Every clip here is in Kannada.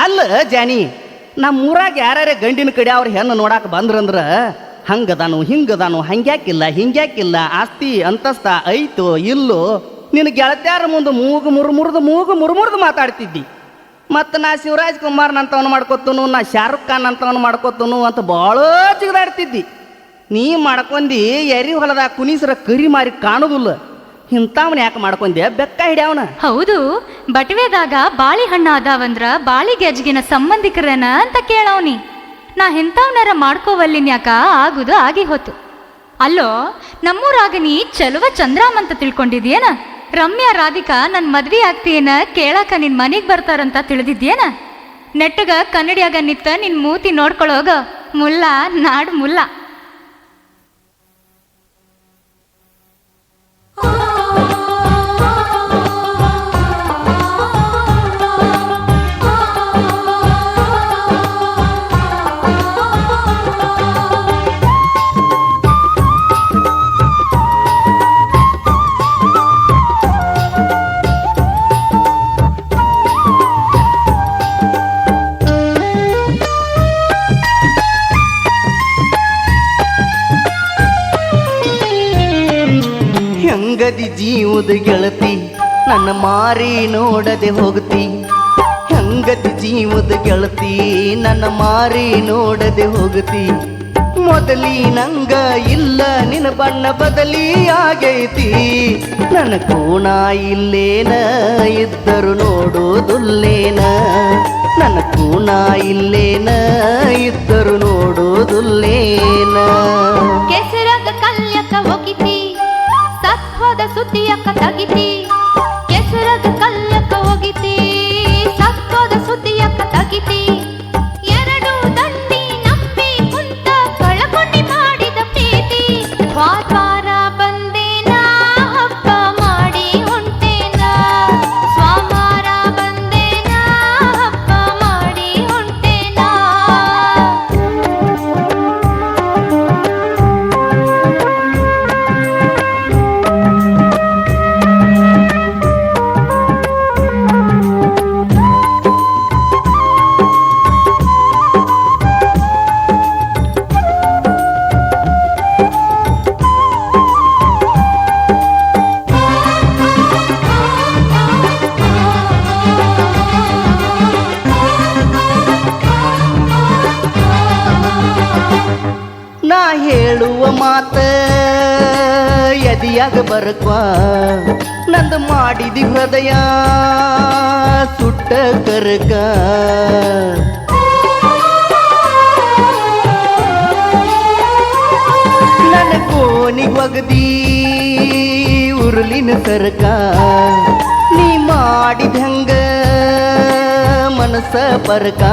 ಅಲ್ಲ ಜಾನಿ, ನಮ್ಮೂರಾಗ ಯಾರ್ಯಾರ ಗಂಡಿನ ಕಡೆ ಅವ್ರ ಹೆಣ್ಣು ನೋಡಾಕ ಬಂದ್ರಂದ್ರ ಹಂಗದಾನು ಹಿಂಗದಾನು, ಹಿಂಗ್ಯಾಕಿಲ್ಲ ಆಸ್ತಿ ಅಂತಸ್ತ ಐತೋ ಇಲ್ಲೋ ನಿನ್ನ ಗೆಳತ್ಯಾರ ಮುಂದೆ ಮೂಗು ಮುರುಮುರ್ದು ಮಾತಾಡ್ತಿದ್ದಿ. ಮತ್ತು ನಾ ಶಿವರಾಜ್ ಕುಮಾರ್ನ ಅಂತವನು ಮಾಡ್ಕೊತನು, ನಾ ಶಾರುಖ್ ಖಾನ್ ಅಂತವನು ಮಾಡ್ಕೊತನು ಅಂತ ಭಾಳ ಜಿಗದಾಡ್ತಿದ್ದಿ. ನೀ ಮಾಡ್ಕೊಂಡಿ ಎರಿ ಹೊಲದಾಗ ಕುಣಿಸ್ರ ಕರಿ ಮಾರಿ ಕಾಣುದಿಲ್ಲ. ಇಂಥವನ್ನ ಯಾಕೆ ಮಾಡ್ಕೊಂಡೆ? ಬೆಕ್ಕ ಹಿಡ್ಯಾವನ. ಹೌದು, ಬಟವೆದಾಗ ಬಾಳಿಹಣ್ಣ ಅದಾವಂದ್ರ ಬಾಳಿ ಗೆಜ್ಗಿನ ಸಂಬಂಧಿಕರನ ಅಂತ ಕೇಳವನಿ. ನಾ ಎಂಥವ್ನಾರ ಮಾಡ್ಕೋವಲ್ಲಿನ್ಯಾಕ ಆಗುದು ಆಗಿ ಹೋತು. ಅಲ್ಲೋ, ನಮ್ಮೂರಾಗ ನೀ ಚಲುವ ಚಂದ್ರಾಮ್ ಅಂತ ತಿಳ್ಕೊಂಡಿದ್ಯೇನ? ರಮ್ಯಾ ರಾಧಿಕಾ ನನ್ನ ಮದ್ವಿ ಆಗ್ತೀಯೇನ ಕೇಳಾಕ ನಿನ್ ಮನೆಗೆ ಬರ್ತಾರಂತ ತಿಳಿದಿದ್ಯೇನ? ನೆಟ್ಟಗ ಕನ್ನಡಿಯಾಗ ನಿತ್ತ ನಿನ್ ಮೂತಿ ನೋಡ್ಕೊಳ್ಳೋಗ ಮುಲ್ಲ ನಾಡು ಮುಲ್ಲ. ಹೆಂಗದಿ ಜೀವದ ಗೆಳತಿ ನನ್ನ ಮಾರಿ ನೋಡದೆ ಹೋಗ್ತಿ. ಹೆಂಗದಿ ಜೀವದ ಗೆಳತಿ ನನ್ನ ಮಾರಿ ನೋಡದೆ ಹೋಗ್ತಿ. ಮೊದಲಿ ನಂಗ ಇಲ್ಲ ನಿನ್ನ ಬಣ್ಣ ಬದಲಿ ಆಗೈತಿ. ನನ್ನ ಕೋಣ ಇಲ್ಲೇನ ಇದ್ದರು ನೋಡೋದುಲ್ಲೇನ. ನನ್ನ ಕೋಣ ಇಲ್ಲೇನ ಇದ್ದರು ನೋಡೋದುಲ್ಲೇನ. ಕೆಸರಾಗ ಕಲ್ಯಕ ಒಗಿತಿ, ಸತ್ವದ ಸುದ್ದಿಯಕ್ಕ ತಗಿತಿ. ಕೆಸರಾಗ ಕಲ್ಯಕ ಒಗಿತಿ, ಸತ್ವದ ಸುದ್ದಿಯಕ್ಕ ತಗಿತಿ. ಎರಡು ದಂಡಿ ನಂಬಿ ಕುಂತ ಕಳಕೊಂಡಿ ಮಾಡಿದ ಪ್ರೀತಿ. ವಾರ ಬಂದೇನ ಹಬ್ಬ ಮಾಡಿ ಹೊಂಟೇನ. ಸ್ವಾಮಾರ ಬಂದೇನ ಹಬ್ಬ ಮಾಡಿ ಹೊಂಟೇನ. ನಾ ಹೇಳುವ ಮಾತ ಎದಿಯಾಗ ಬರಕ್ವಾ. ನಂದು ಮಾಡಿದಿ ಹೃದಯ ಸುಟ್ಟ ಕರಕ. ನನ್ನ ಕೋನಿಗ್ ಒಗದಿ ಉರುಳಿನ ಸರಕ. ನೀ ಮಾಡಿದ ಹಂಗ ಮನಸ್ಸ ಪರಕ.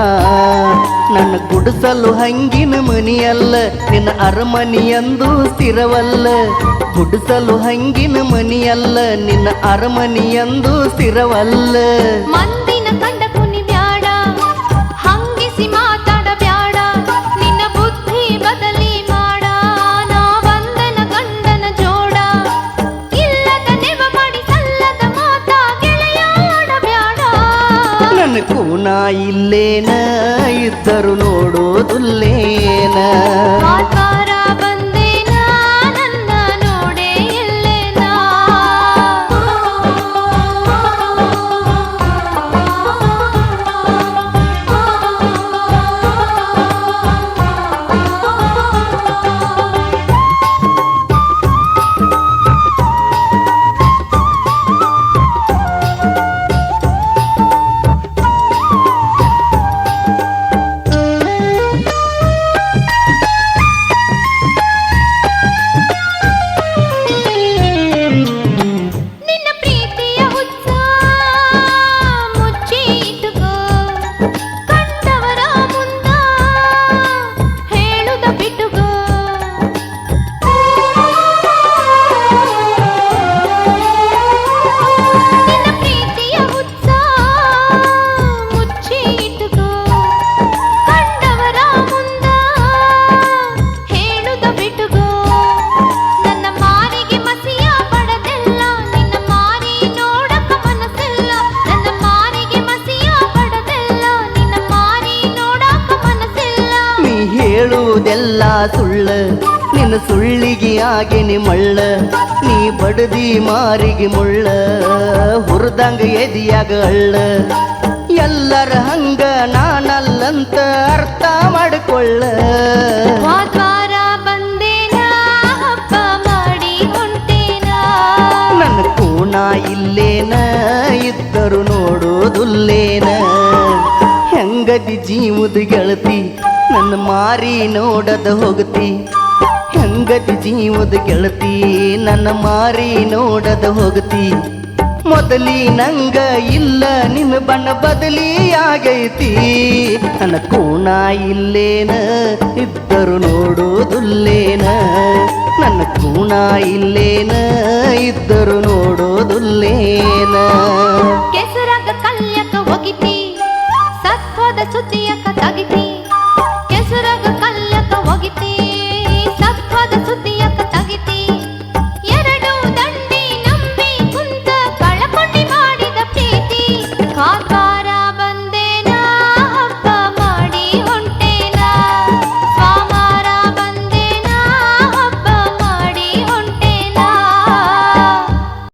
ನನ್ನ ಗುಡಿಸಲು ಹಂಗಿನ ಮನಿಯಲ್ಲ, ನಿನ್ನ ಅರಮನಿಯಂದು ಸ್ಥಿರವಲ್ಲ. ಗುಡಿಸಲು ಹಂಗಿನ ಮನಿಯಲ್ಲ, ನಿನ್ನ ಅರಮನಿಯಂದು ಸ್ಥಿರವಲ್ಲ. ಮಂದಿನ ಕಂಡ ಕುನಿ ಬ್ಯಾಡ, ಹಂಗಿಸಿ ಮಾತಾಡ ಬ್ಯಾಡ. ನಿನ್ನ ಬುದ್ಧಿ ಬದಲಿ ಮಾಡ, ನಾ ಬಂದನ ಗಂಡನ ಜೋಡ. ಇಲ್ಲದ ನೆವ ಮಾಡಿ ಸಲ್ಲದ ಮಾತ ಗೆಳೆಯಾಡ ಬ್ಯಾಡ. ನನ್ನ ಕೂನ ಇಲ್ಲೇನ ಇದ್ದರು ನೋಡೋದುಲ್ಲೇನ. ವಾತಾರ ಬಂದೇನ ನನ್ನ ನೋಡೇ ಇಲ್ಲೇನ. ಹೇಳುವುದೆಲ್ಲ ಸುಳ್ಳ ನಿನ್ನ ಸುಳ್ಳಿಗೆ ಆಗಿನಿ ಮಳ್ಳ ನೀ ಬಡದಿ ಮಾರಿಗೆ ಮುಳ್ಳ ಹುರಿದಂಗ ಎದಿಯಾಗ ಅಳ್ಳ ಎಲ್ಲರ ಹಂಗ ನಾನಲ್ಲಂತ ಅರ್ಥ ಮಾಡಿಕೊಳ್ಳ ವಾದ್ವಾರ ಬಂದೇನ ಹಬ್ಬ ಮಾಡಿ ಹೊಂಟೇನ ನನ್ನ ಕೂಣ ಇಲ್ಲೇನ ಇದ್ದರು ನೋಡೋದುಲ್ಲೇನ ಹೆಂಗದಿ ಜೀವದ ಗೆಳತಿ ನನ್ನ ಮಾರಿ ನೋಡದ ಹೋಗತಿ ಹೆಂಗದಿ ಜೀವದ ಗೆಳತಿ ನನ್ನ ಮಾರಿ ನೋಡದ ಹೋಗತಿ ಮೊದಲಿ ನಂಗ ಇಲ್ಲ ನಿನ್ನ ಬಣ್ಣ ಬದಲಿ ಆಗೈತಿ ನನ್ನ ಕೂಣ ಇಲ್ಲೇನ ಇದ್ದರು ನೋಡೋದುಲ್ಲೇನ ನನ್ನ ಕೂಣ ಇಲ್ಲೇನ ಇದ್ದರು ನೋಡೋದುಲ್ಲೇನ ಕೆಸರಾಗ ಕಲ್ಯಕ ಒಗಿತಿ ಸತ್ವದ ಸುದ್ದಿಯಕ ತಗಿತಿ